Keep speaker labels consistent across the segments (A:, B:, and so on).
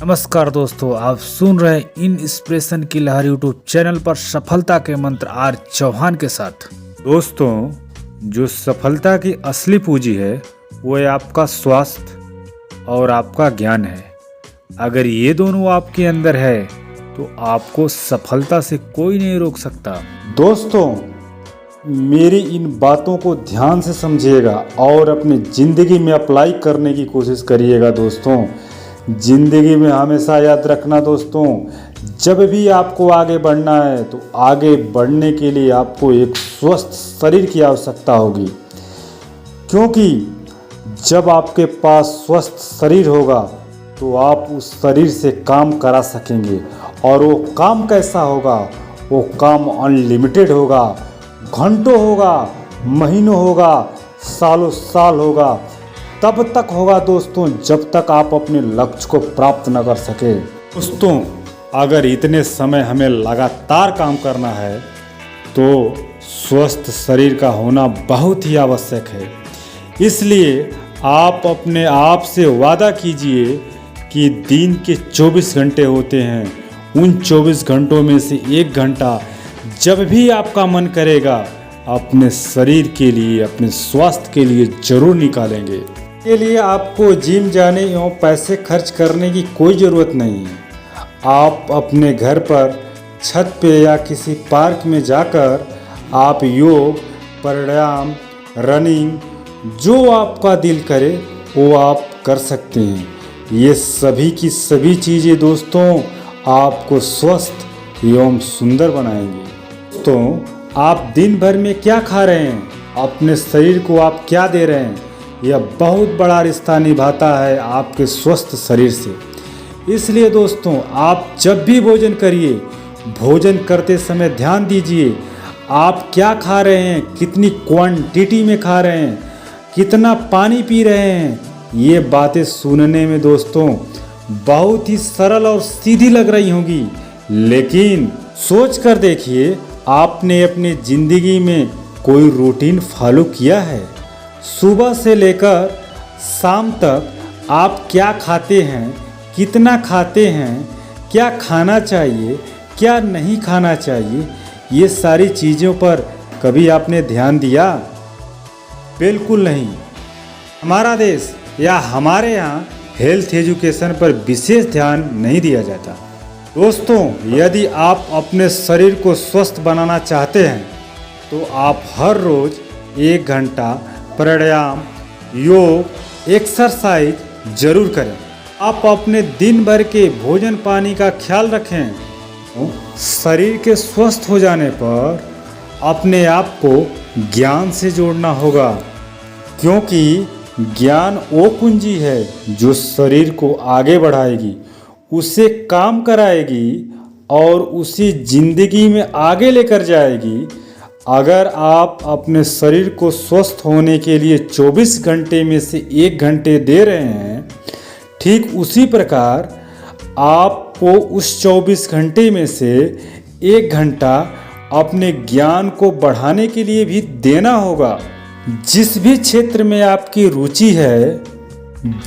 A: नमस्कार दोस्तों, आप सुन रहे हैं इंस्पिरेशन की लहर यूट्यूब चैनल पर सफलता के मंत्र आर चौहान के साथ। दोस्तों, जो सफलता की असली पूंजी है वो है आपका स्वास्थ्य और आपका ज्ञान है। अगर ये दोनों आपके अंदर है तो आपको सफलता से कोई नहीं रोक सकता।
B: दोस्तों, मेरी इन बातों को ध्यान से समझिएगा और अपनी ज़िंदगी में अप्लाई करने की कोशिश करिएगा। दोस्तों, ज़िंदगी में हमेशा याद रखना दोस्तों, जब भी आपको आगे बढ़ना है तो आगे बढ़ने के लिए आपको एक स्वस्थ शरीर की आवश्यकता होगी, क्योंकि जब आपके पास स्वस्थ शरीर होगा तो आप उस शरीर से काम करा सकेंगे। और वो काम कैसा होगा? वो काम अनलिमिटेड होगा, घंटों होगा, महीनों होगा, सालों साल होगा। तब तक होगा दोस्तों जब तक आप अपने लक्ष्य को प्राप्त न कर सके। दोस्तों, अगर इतने समय हमें लगातार काम करना है तो स्वस्थ शरीर का होना बहुत ही आवश्यक है। इसलिए आप अपने आप से वादा कीजिए कि दिन के 24 घंटे होते हैं, उन 24 घंटों में से 1 घंटा जब भी आपका मन करेगा अपने शरीर के लिए, अपने स्वास्थ्य के लिए जरूर निकालेंगे। के लिए आपको जिम जाने एवं पैसे खर्च करने की कोई ज़रूरत नहीं है। आप अपने घर पर छत पे या किसी पार्क में जाकर आप योग, प्राणायाम, रनिंग जो आपका दिल करे वो आप कर सकते हैं। ये सभी की सभी चीज़ें दोस्तों आपको स्वस्थ एवं सुंदर बनाएंगी। दोस्तों, आप दिन भर में क्या खा रहे हैं, अपने शरीर को आप क्या दे रहे हैं, यह बहुत बड़ा रिश्ता निभाता है आपके स्वस्थ शरीर से। इसलिए दोस्तों, आप जब भी भोजन करिए, भोजन करते समय ध्यान दीजिए आप क्या खा रहे हैं, कितनी क्वांटिटी में खा रहे हैं, कितना पानी पी रहे हैं। ये बातें सुनने में दोस्तों बहुत ही सरल और सीधी लग रही होंगी, लेकिन सोच कर देखिए आपने अपनी ज़िंदगी में कोई रूटीन फॉलो किया है? सुबह से लेकर शाम तक आप क्या खाते हैं, कितना खाते हैं, क्या खाना चाहिए, क्या नहीं खाना चाहिए, ये सारी चीज़ों पर कभी आपने ध्यान दिया? बिल्कुल नहीं। हमारा देश या हमारे यहाँ हेल्थ एजुकेशन पर विशेष ध्यान नहीं दिया जाता। दोस्तों, यदि आप अपने शरीर को स्वस्थ बनाना चाहते हैं तो आप हर रोज़ 1 घंटा प्राणायाम, योग, एक्सरसाइज जरूर करें। आप अपने दिन भर के भोजन पानी का ख्याल रखें। शरीर के स्वस्थ हो जाने पर अपने आप को ज्ञान से जोड़ना होगा, क्योंकि ज्ञान वो कुंजी है जो शरीर को आगे बढ़ाएगी, उसे काम कराएगी और उसी जिंदगी में आगे लेकर जाएगी। अगर आप अपने शरीर को स्वस्थ होने के लिए 24 घंटे में से 1 घंटे दे रहे हैं, ठीक उसी प्रकार आपको उस 24 घंटे में से 1 घंटा अपने ज्ञान को बढ़ाने के लिए भी देना होगा। जिस भी क्षेत्र में आपकी रुचि है,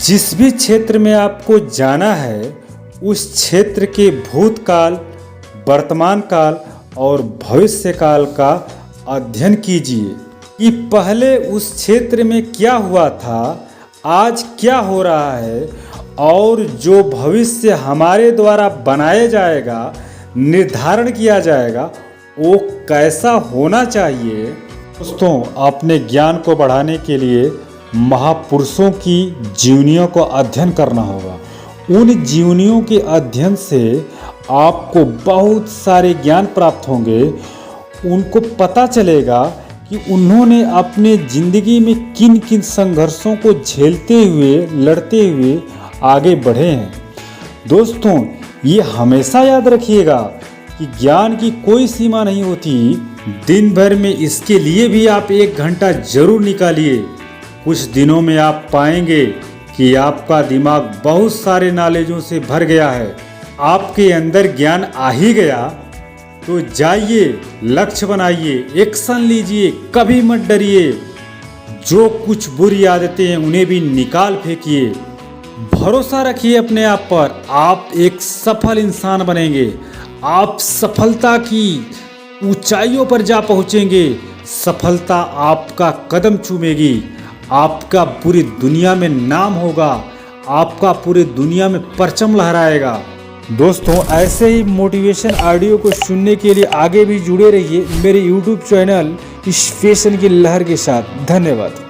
B: जिस भी क्षेत्र में आपको जाना है, उस क्षेत्र के भूतकाल, वर्तमान काल और भविष्य काल का अध्ययन कीजिए कि पहले उस क्षेत्र में क्या हुआ था, आज क्या हो रहा है और जो भविष्य हमारे द्वारा बनाया जाएगा, निर्धारण किया जाएगा, वो कैसा होना चाहिए। दोस्तों, अपने ज्ञान को बढ़ाने के लिए महापुरुषों की जीवनियों को अध्ययन करना होगा। उन जीवनियों के अध्ययन से आपको बहुत सारे ज्ञान प्राप्त होंगे। उनको पता चलेगा कि उन्होंने अपने ज़िंदगी में किन किन संघर्षों को झेलते हुए, लड़ते हुए आगे बढ़े हैं। दोस्तों, ये हमेशा याद रखिएगा कि ज्ञान की कोई सीमा नहीं होती। दिन भर में इसके लिए भी आप 1 घंटा जरूर निकालिए। कुछ दिनों में आप पाएंगे कि आपका दिमाग बहुत सारे नॉलेजों से भर गया है, आपके अंदर ज्ञान आ ही गया। तो जाइए, लक्ष्य बनाइए, एक्शन लीजिए, कभी मत डरिए। जो कुछ बुरी आदतें हैं उन्हें भी निकाल फेंकिए
A: भरोसा रखिए अपने आप पर, आप एक सफल इंसान बनेंगे। आप सफलता की ऊंचाइयों पर जा पहुंचेंगे। सफलता आपका कदम चूमेगी। आपका पूरी दुनिया में नाम होगा। आपका पूरी दुनिया में परचम लहराएगा। दोस्तों, ऐसे ही मोटिवेशन ऑडियो को सुनने के लिए आगे भी जुड़े रहिए मेरे YouTube चैनल इस फैशन की लहर के साथ। धन्यवाद।